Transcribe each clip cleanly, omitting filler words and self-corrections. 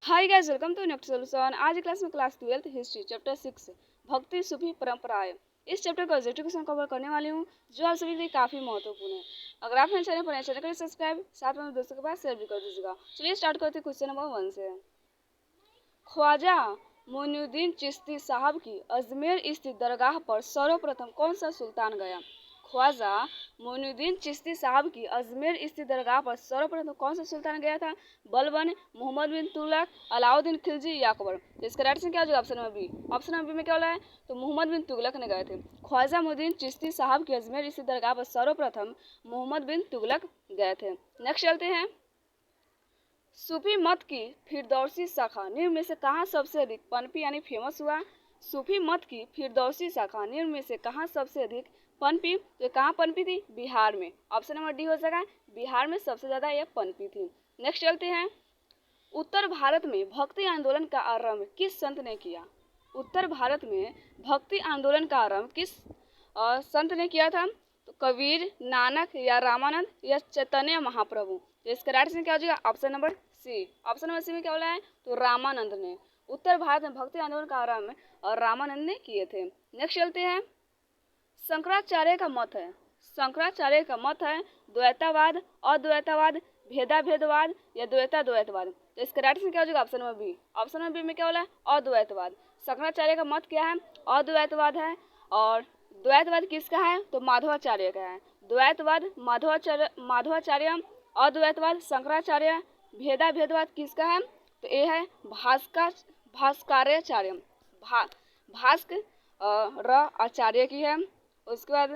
Hi guys, welcome to next solution. आज की class में क्लास 12th हिस्ट्री चैप्टर 6 भक्ति सूफी परंपराएं। इस चैप्टर का एजुकेशन कवर करने वाली हूँ जो आप सभी के लिए काफ़ी महत्वपूर्ण है। अगर आप मेरे चैनल पर नए चैनल करें सब्सक्राइब, साथ में दोस्तों के पास शेयर भी कर दीजिएगा। चलिए स्टार्ट करते हैं क्वेश्चन नंबर 1 से। ख्वाजा मोइनुद्दीन चिश्ती साहब की अजमेर स्थित दरगाह पर सर्वप्रथम कौन सा सुल्तान गया? ख्वाजा मोइनुद्दीन चिश्ती साहब की अजमेर स्थित दरगाह पर सर्वप्रथम कौन सा सुल्तान गया था? बलबन, मोहम्मद बिन तुगलक, अलाउद्दीन खिलजी या अकबर। तो इसका राइट क्या हो जाएगा? Option number B. Option number B में क्या बोला है? तो मोहम्मद बिन तुगलक ने गए थे। ख्वाजा मोइनुद्दीन चिश्ती साहब की अजमेर स्थित दरगाह पर सर्वप्रथम मोहम्मद बिन तुगलक गए थे। नेक्स्ट चलते हैं। सूफी मत की फिरदौसी शाखा निम्न में से कहाँ सबसे अधिक पनपी यानी फेमस हुआ? सूफी मत की फिरदौसी शाखा निम्न में से कहाँ सबसे अधिक पनपी? तो कहाँ पनपी थी? बिहार में। ऑप्शन नंबर डी हो जाएगा, बिहार में सबसे ज्यादा यह पनपी थी। नेक्स्ट चलते हैं। उत्तर भारत में भक्ति आंदोलन का आरंभ किस संत ने किया? उत्तर भारत में भक्ति आंदोलन का आरंभ किस संत ने किया था? तो कबीर, नानक या रामानंद या चैतन्य महाप्रभु। तो इसका राइट आंसर क्या हो जाएगा? Option number C. Option number C में क्या बोला है? तो रामानंद ने। उत्तर भारत में भक्ति आंदोलन का आरंभ और रामानंद ने किए थे। नेक्स्ट चलते हैं। शंकराचार्य का मत है, शंकराचार्य का मत है द्वैतावाद, अद्वैतावाद, भेदाभेदवाद या द्वैताद्वैतवाद। तो इसका राइट आंसर क्या हो जाएगा? Option number B. Option number B में क्या बोला है? अद्वैतवाद। शंकराचार्य का मत क्या है? अद्वैतवाद है। और द्वैतवाद किसका है? तो माधवाचार्य का है। द्वैतवाद माधवाचार्य, अद्वैतवाद शंकराचार्य, भेदाभेदवाद किसका है? तो ये है भास्कराचार्य, भास्कर आचार्य की है। उसके बाद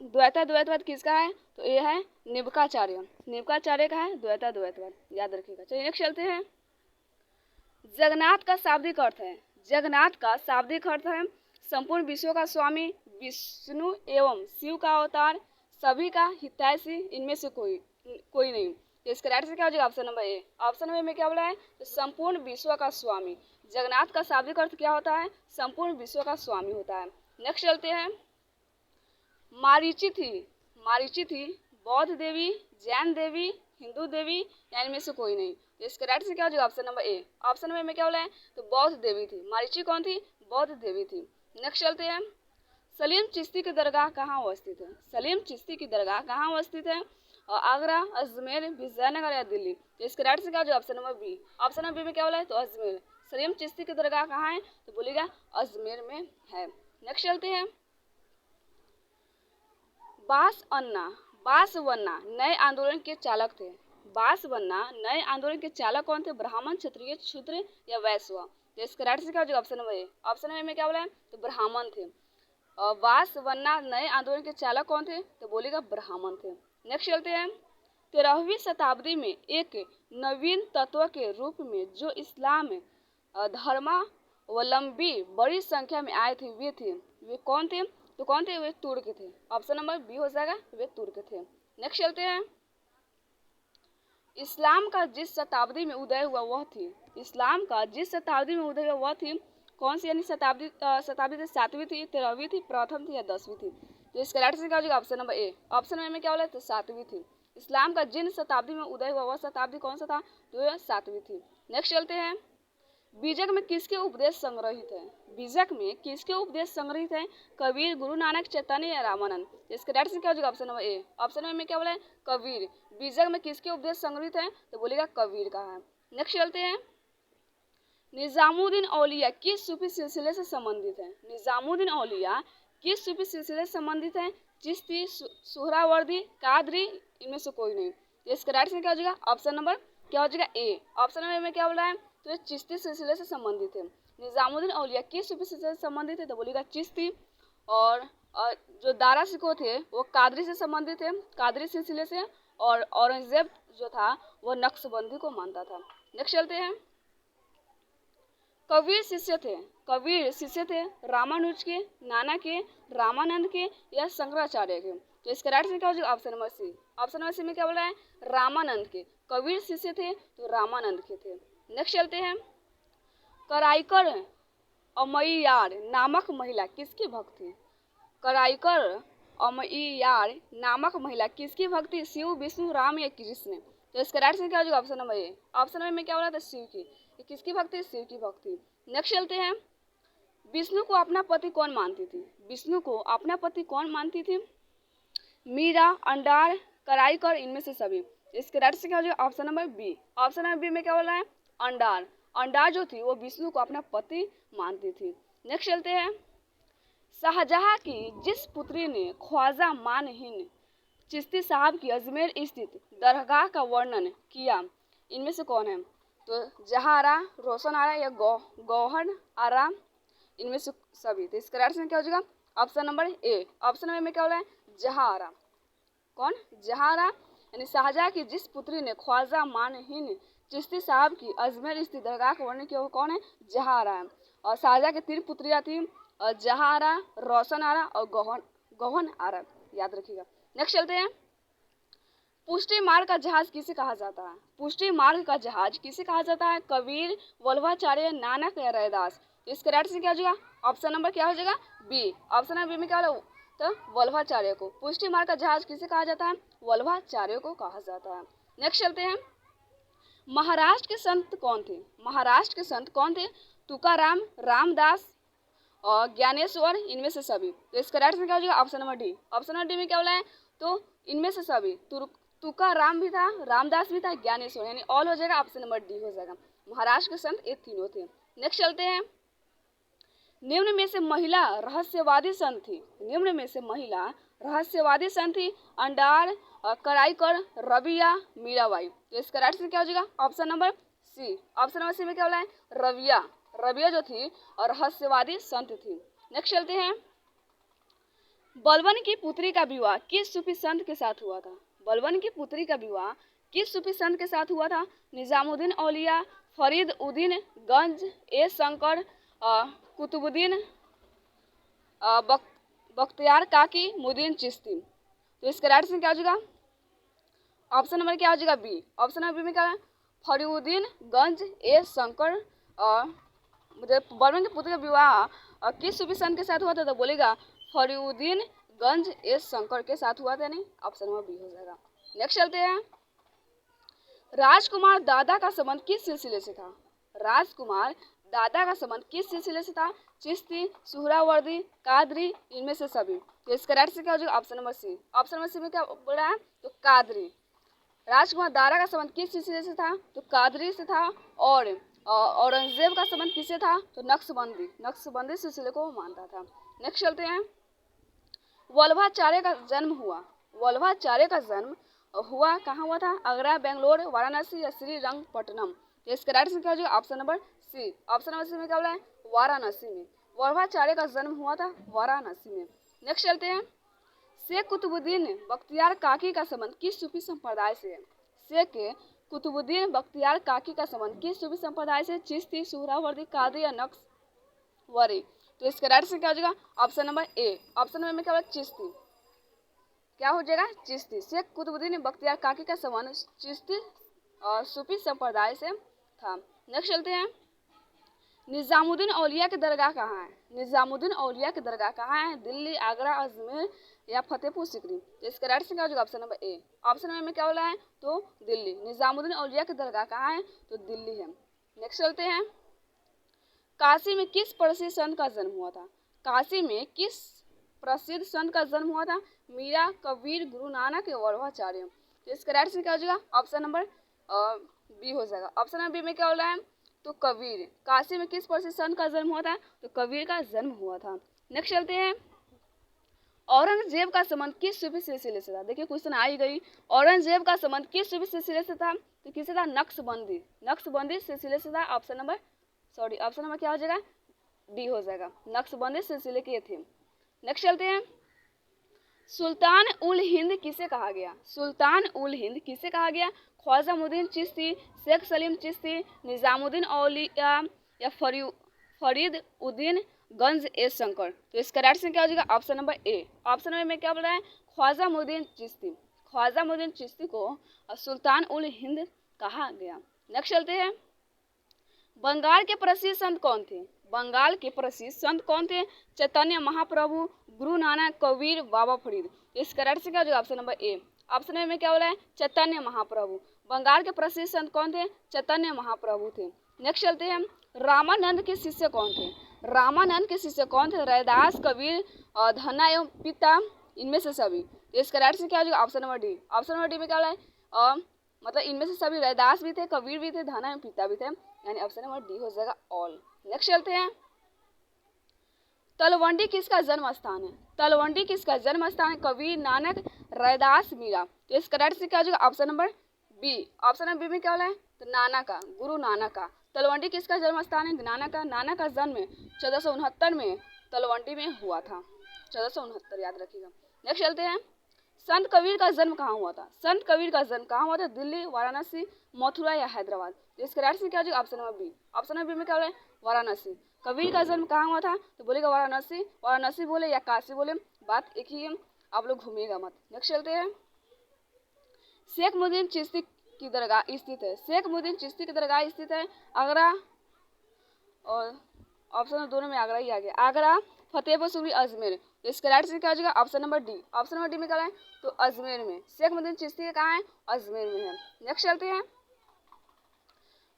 द्वैताद्वैतवाद किसका है? तो ये है निबकाचार्य, निबकाचार्य का है द्वैताद्वैतवाद, याद रखिएगा। चलिए नेक्स्ट चलते हैं। जगन्नाथ का शाब्दिक अर्थ है, जगन्नाथ का शाब्दिक अर्थ है संपूर्ण विश्व का स्वामी, विष्णु एवं शिव का अवतार, सभी का हितैषी, इनमें से कोई नहीं। तो इसका राइट आंसर क्या हो जाएगा? Option number A. Option number में क्या बोला है? तो संपूर्ण विश्व का स्वामी। जगन्नाथ का शाब्दिक अर्थ क्या होता है? संपूर्ण विश्व का स्वामी होता है। नेक्स्ट चलते हैं। मारीची थी बौद्ध देवी, जैन देवी, हिंदू देवी या इनमें से कोई नहीं। तो इसका राइट आंसर क्या हो जाएगा? Option number A. Option number में क्या बोला है? तो बौद्ध देवी थी। मारीची कौन थी? बौद्ध देवी थी। नेक्स्ट चलते हैं। सलीम चिश्ती की दरगाह कहाँ अवस्थित है? सलीम चिश्ती की दरगाह कहाँ अवस्थित है? आगरा, अजमेर, विजयनगर या दिल्ली। तो इसका राइट आंसर क्या हो जाएगा? Option number B. Option number B में क्या बोला है? तो अजमेर। सलीम चिश्ती की दरगाह कहाँ है? तो बोलिएगा अजमेर में है। नेक्स्ट चलते हैं। बासवन्ना नए आंदोलन के चालक थे। बासवन्ना नए आंदोलन के चालक कौन थे? ब्राह्मण, क्षत्रिय, शूद्र या वैश्य। तो इसका राइट आंसर क्या हो जाएगा? Option number A. Option number में क्या बोला है? तो ब्राह्मण थे। और बासवन्ना नए आंदोलन के चालक कौन थे? तो बोलेगा ब्राह्मण थे। नेक्स्ट चलते हैं। 13वीं शताब्दी में एक नवीन तत्व के रूप में जो इस्लाम धर्मावलंबी बड़ी संख्या में आए थे वे कौन थे? तो कौन थे? वे तुर्क थे। ऑप्शन नंबर बी हो जाएगा, वे तुर्क थे। नेक्स्ट चलते हैं। इस्लाम का जिस शताब्दी में उदय हुआ वह थी, इस्लाम का जिस शताब्दी में उदय हुआ वह थी कौन सी? यानी शताब्दी शताब्दी 7वीं थी, 13वीं थी, प्रथम थी या 10वीं थी। तो इसका राइट आंसर क्या हो जाएगा? Option number A. Option number में क्या बोला? तो 7वीं थी। इस्लाम का जिन शताब्दी में उदय हुआ वह शताब्दी कौन सा था? तो यह 7वीं थी। नेक्स्ट चलते हैं। बीजक में किसके उपदेश संग्रहित है? बीजक में किसके उपदेश संग्रहित है? कबीर, गुरु नानक, चैतन्य या रामानंद। इसका राइट आंसर क्या हो जाएगा? Option number A. Option number में क्या बोला है? कबीर। बीजक में किसके उपदेश संग्रहित है? तो बोलेगा कबीर का है। नेक्स्ट चलते हैं। निजामुद्दीन औलिया किस सूफी सिलसिले से संबंधित है? निजामुद्दीन औलिया किस सूफी सिलसिले से संबंधित है? चिश्ती, सुहरावर्दी, कादरी, इनमें से कोई नहीं। तो इसका राइट आंसर क्या हो जाएगा? ऑप्शन नंबर क्या हो जाएगा? ए। ऑप्शन नंबर में क्या बोला है? तो ये चिश्ती सिलसिले से संबंधित है। निजामुद्दीन औलिया किस सूफी सिलसिले से संबंधित है? तो बोलेगा चिश्ती। और जो दारा सिको थे वो कादरी से संबंधित है, कादरी सिलसिले से। और औरंगजेब जो था वो नक्शबंदी को मानता था। नेक्स्ट चलते हैं। कबीर शिष्य थे रामानुज के, नाना के, रामानंद के या शंकराचार्य के। तो इसका राइट आंसर क्या हो जाएगा? Option number C. Option number C में क्या बोला है? रामानंद के। कबीर शिष्य थे तो रामानंद के थे। नेक्स्ट चलते हैं। कराईकर अमैयार नामक महिला किसकी भक्त थी? कराईकर अमैयार नामक महिला किसकी भक्त थी? शिव, विष्णु, राम या कृष्ण। तो इसका राइट आंसर क्या हो जाएगा? Option number A. Option number में क्या बोला था? शिव की। ये किसकी भक्ति? शिव की भक्ति। नेक्स्ट चलते हैं, विष्णु को अपना पति कौन मानती थी? विष्णु को अपना पति कौन मानती थी? मीरा, अंडार, कराईकर, इनमें से सभी। इसके राइट से क्या हो जाएगा? Option number B. Option number B में क्या बोला है? अंडार। अंडार जो थी वो विष्णु को अपना पति मानती थी। नेक्स्ट चलते हैं, शाहजहां की जिस पुत्री ने ख्वाजा मानहीन चिश्ती साहब की अजमेर स्थित दरगाह का वर्णन किया, इनमें से कौन है? तो जहां आरा, रोशन आरा या गौहर आरा, इनमें से सभी। तो इसका राइट आंसर क्या हो जाएगा? Option number A. Option number में क्या बोला है? जहां आरा। कौन? जहां आरा, यानी शाहजहां की जिस पुत्री ने ख्वाजा मानहीन चिश्ती साहब की अजमेर स्थित दरगाह का वर्णन किया वो कौन है? जहां आरा है। और शाहजहां की 3 पुत्रियां थी, जहां आरा, रोशन आरा और गौहन आरा, याद रखिएगा। नेक्स्ट चलते हैं, पुष्टि मार्ग का जहाज किसे कहा जाता है? पुष्टि मार्ग का जहाज किसे कहा जाता है? कबीर, वल्लभाचार्य, नानक या रैदास। तो इसका राइट से क्या हो जाएगा? ऑप्शन नंबर क्या हो जाएगा? बी। ऑप्शन नंबर बी में क्या हो? तो वल्लभाचार्य को। पुष्टि मार्ग का जहाज किसे कहा जाता है? वल्लभाचार्य को कहा जाता है। नेक्स्ट चलते हैं, महाराष्ट्र के संत कौन थे? महाराष्ट्र के संत कौन थे? तुकाराम, रामदास और ज्ञानेश्वर, इनमें से सभी। तो इसका राइट आंसर क्या हो जाएगा? Option number D. Option number D में क्या बोला है? तो इनमें से सभी। तुकाराम भी था, रामदास भी था, ज्ञानेश्वर, यानी ऑल हो जाएगा। ऑप्शन नंबर डी हो जाएगा। महाराष्ट्र के संत ये तीनों थे। नेक्स्ट चलते हैं, निम्न में से महिला रहस्यवादी संत थी। निम्न में से महिला रहस्यवादी संत थी अंडार, कराईकर, रबिया, मीराबाई। तो इसका राइट आंसर क्या हो जाएगा? Option number C. Option number C में क्या बोला है? रबिया। रबिया जो थी और रहस्यवादी संत थी। नेक्स्ट चलते हैं, बलबन की पुत्री का विवाह किस सूफी संत के साथ हुआ था? बलबन की पुत्री का विवाह किस सूफी संत के साथ हुआ था? निजामुद्दीन औलिया, फरीद उद्दीन गंज, ए शंकर, कुतुबुद्दीन बख्तियार काकी, मुद्दीन चिश्ती। तो इसका राइट आंसर क्या हो जाएगा? ऑप्शन नंबर क्या हो जाएगा? बी। ऑप्शन नंबर बी में क्या है? फरीउद्दीन गंज, ए शंकर। बलबन के पुत्र का विवाह किस सूफी संत के साथ हुआ था? तो बोलेगा फरीउद्दीन गंज, ए शंकर के साथ हुआ था। नहीं, ऑप्शन नंबर बी हो जाएगा। नेक्स्ट चलते हैं, राजकुमार दादा का संबंध किस सिलसिले से था? राजकुमार दादा का संबंध किस सिलसिले से था? चिश्ती, सुहरावर्दी, कादरी, इनमें से सभी। तो इसका राइट से क्या हो जाएगा? Option number C. Option number C में क्या बोल रहा है? तो कादरी। राजकुमार दादा का संबंध किस सिलसिले से था? तो कादरी से था। और औरंगजेब का संबंध किससे था? तो नक्शबंदी सिलसिले को मानता था। नेक्स्ट चलते हैं, वल्लभाचार्य का जन्म हुआ। वल्लभाचार्य का जन्म हुआ कहाँ हुआ था? आगरा, बेंगलोर, वाराणसी या श्रीरंगपट्टनम। तो इसका राइट आंसर क्या हो जाएगा? Option number C. Option number C में क्या बोला है? वाराणसी में। वल्लभाचार्य का जन्म हुआ था वाराणसी में। नेक्स्ट चलते हैं, शेख कुतुबुद्दीन बख्तियार काकी का संबंध किस सूफी संप्रदाय से है? शेख कुतुबुद्दीन बख्तियार काकी का संबंध किस सूफी संप्रदाय से? चिश्ती, सुहरावर्दी, कादरी या नक्शबंदी। तो इसका राइट आंसर क्या हो जाएगा? Option number A. Option number में क्या होगा? चिश्ती। क्या हो जाएगा? चिश्ती। शेख कुतुबुद्दीन बख्तियार काकी का संबंध चिश्ती और सूफी संप्रदाय से था। नेक्स्ट चलते हैं, निजामुद्दीन औलिया की दरगाह कहाँ है? निजामुद्दीन औलिया की दरगाह कहाँ है? दिल्ली, आगरा, अजमेर या फतेहपुर सीकरी। तो इसका राइट आंसर क्या हो जाएगा? Option number A. Option number में क्या बोला है? तो दिल्ली। निजामुद्दीन औलिया की दरगाह कहाँ है? तो दिल्ली है। नेक्स्ट चलते हैं, काशी में किस प्रसिद्ध संत का जन्म हुआ था? काशी में किस प्रसिद्ध संत का जन्म हुआ था? मीरा, कबीर, गुरु नानक या वल्लभाचार्य। तो इसका राइट आंसर क्या हो जाएगा? ऑप्शन नंबर बी हो जाएगा। ऑप्शन नंबर बी में क्या बोला है? तो कबीर। काशी में किस प्रसिद्ध संत का जन्म हुआ था? तो कबीर का जन्म हुआ था। नेक्स्ट चलते हैं, औरंगजेब का संबंध किस सूफी सिलसिले से था? देखिए क्वेश्चन आ ही गई। औरंगजेब का संबंध किस सूफी सिलसिले से था? तो किससे था? नक्शबंदी सिलसिले से था। ऑप्शन नंबर क्या हो जाएगा? डी हो जाएगा। नक्शबंदी सिलसिले के थे। नेक्स्ट चलते हैं, सुल्तान उल हिंद किसे कहा गया? सुल्तान उल हिंद किसे कहा गया? ख्वाजा मुद्दीन चिश्ती, शेख सलीम चिश्ती, निजामुद्दीन औलिया या फरीद उद्दीन गंज, ए शंकर। तो इसका राइट आंसर क्या हो जाएगा? Option number A. Option number में क्या बोल रहा है? ख्वाजा मुद्दीन चिश्ती। ख्वाजा मुद्दीन चिश्ती को सुल्तान उल हिंद कहा गया। नेक्स्ट चलते हैं, बंगाल के प्रसिद्ध संत कौन थे? बंगाल के प्रसिद्ध संत कौन थे? चैतन्य महाप्रभु, गुरु नानक, कबीर, बाबा फरीद। इसका राइट आंसर क्या हो जाएगा? Option number A. Option number में क्या बोला है? चैतन्य महाप्रभु। बंगाल के प्रसिद्ध संत कौन थे? चैतन्य महाप्रभु थे। नेक्स्ट चलते हैं, रामानंद के शिष्य कौन थे? रामानंद के शिष्य कौन थे? रैदास, कबीर, धन्ना एवं पिता, इनमें से सभी। तो इसका राइट से क्या हो जाएगा? Option number D. Option number D में क्या है? मतलब इनमें से सभी, रैदास भी थे, कबीर भी थे, धन्ना एवं पिता भी थे, यानी ऑप्शन नंबर डी हो जाएगा ऑल। नेक्स्ट चलते हैं, तलवंडी किसका जन्म स्थान है? तलवंडी किसका जन्म स्थान है? कबीर, नानक, रैदास, मीरा। तो इसका राइट से क्या हो जाएगा? Option number B. Option number B में क्या है? तो नानक का, गुरु नानक का। तलवंडी किसका जन्म स्थान है? नानक का। नानक का जन्म 1469 में तलवंडी में हुआ था। 1469 याद रखिएगा। नेक्स्ट चलते हैं, संत कबीर का जन्म कहाँ हुआ था? संत कबीर का जन्म कहाँ हुआ था? दिल्ली, वाराणसी, मथुरा या हैदराबाद। तो इसका राइट से क्या हो जाएगा? Option number B. Option number B में क्या है? वाराणसी। कबीर का जन्म कहाँ हुआ था? तो बोलेगा वाराणसी। वाराणसी बोले या काशी बोले, बात एक ही है, आप लोग घूमिएगा मत। नेक्स्ट चलते हैं, शेख मुद्दीन चिश्ती की दरगाह स्थित है? शेख मुद्दीन चिश्ती की दरगाह स्थित है आगरा, और ऑप्शन दोनों में आगरा ही आ गया, आगरा, फतेहपुर सीकरी, अजमेर। तो इसका राइट से क्या हो जाएगा? Option number D. Option number D में क्या है? तो अजमेर में। शेख मुद्दीन चिश्ती कहाँ है? अजमेर में है। नेक्स्ट चलते हैं,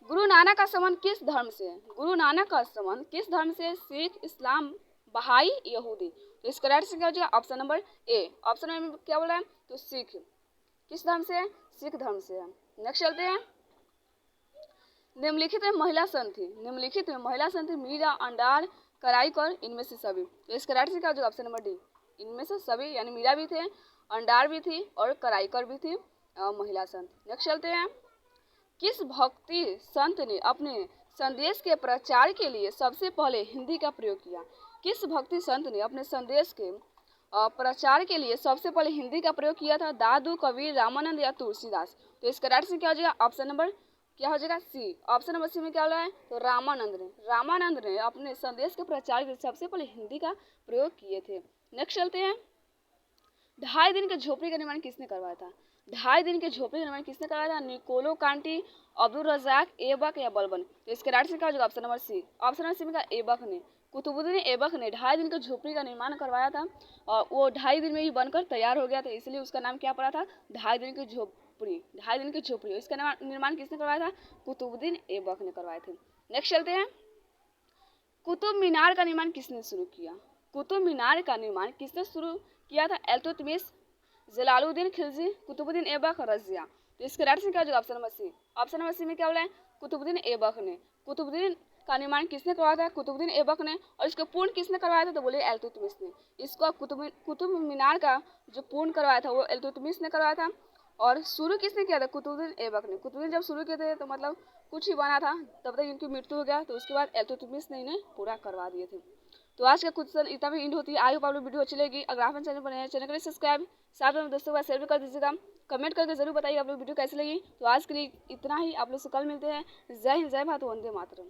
गुरु नानक का संबंध किस धर्म से है? गुरु नानक का संबंध किस धर्म से? सिख, इस्लाम, बहाई, यहूदी। तो इसका राइट से क्या हो जाएगा? Option number A. Option number में क्या बोला है? तो सिख। किस धर्म से है? सिख धर्म से है। नेक्स्ट चलते हैं, निम्नलिखित में महिला संत थी? निम्नलिखित में महिला संत थी मीरा, अंडार, कराईकर, इनमें से सभी। तो इसका राइट से क्या हो जाएगा? ऑप्शन नंबर डी, इनमें से सभी, यानी मीरा भी थे, अंडार भी थी और कराईकर भी थी महिला संत। नेक्स्ट चलते हैं, किस भक्ति संत ने अपने संदेश के प्रचार के लिए सबसे पहले हिंदी का प्रयोग किया? किस भक्ति संत ने अपने संदेश के प्रचार के लिए सबसे पहले हिंदी का प्रयोग किया था? दादू, कबीर, रामानंद या तुलसीदास। तो इसका राइट से क्या हो जाएगा? ऑप्शन नंबर क्या हो जाएगा? सी। ऑप्शन नंबर सी में क्या हो रहा है? तो रामानंद ने। रामानंद ने अपने संदेश के प्रचार के लिए सबसे पहले हिंदी का प्रयोग किए थे। नेक्स्ट चलते हैं, 2.5 दिन के झोपड़ी का निर्माण किसने करवाया था? 2.5 दिन के झोपड़ी का निर्माण किसने करवाया था? निकोलो कांटी, अब्दुल रजाक, ऐबक या बलबन। तो इसके राइट से क्या हो जाएगा? Option number C. Option number C में ऐबक ने, कुतुबुद्दीन ऐबक ने 2.5 दिन के झोपड़ी का निर्माण करवाया था, और वो 2.5 दिन में ही बनकर तैयार हो गया था, इसलिए उसका नाम क्या पड़ा था? 2.5 दिन की झोपड़ी। 2.5 दिन की झोपड़ी, इसका निर्माण किसने करवाया था? कुतुबुद्दीन ऐबक ने करवाए थे। नेक्स्ट चलते हैं, कुतुब मीनार का निर्माण किसने शुरू किया? कुतुब मीनार का निर्माण किसने शुरू किया था? इल्तुतमिश, जलालुद्दीन खिलजी, कुतुबुद्दीन ऐबक, रजिया। तो इसके राइट से क्या हो जाएगा? Option number C. Option number C में क्या बोला है? कुतुबुद्दीन ऐबक ने। कुतुबुद्दीन का निर्माण किसने करवाया था? कुतुबुद्दीन ऐबक ने। और इसको पूर्ण किसने करवाया था? तो बोले इल्तुतमिश ने। इसको कुतुब मीनार का जो पूर्ण करवाया था वो इल्तुतमिश ने करवाया था, और शुरू किसने किया था? कुतुबुद्दीन ऐबक ने। कुतुबुद्दीन जब शुरू किए थे तो मतलब कुछ ही बना था, तब तक इनकी मृत्यु हो गया, तो उसके बाद इल्तुतमिश ने इन्हें पूरा करवा दिए थे। तो आज का कुछ इतना भी इंड होती है। आई होप आप लोग वीडियो अच्छी लगी। अगर आप चैनल पर नए हैं, चैनल को सब्सक्राइब, साथ में दोस्तों का शेयर भी कर दीजिएगा। कमेंट करके जरूर बताइए आप लोग वीडियो कैसी लगी। तो आज के लिए इतना ही, आप लोग से कल मिलते हैं। जय हिंद, जय भारत, वंदे मातरम।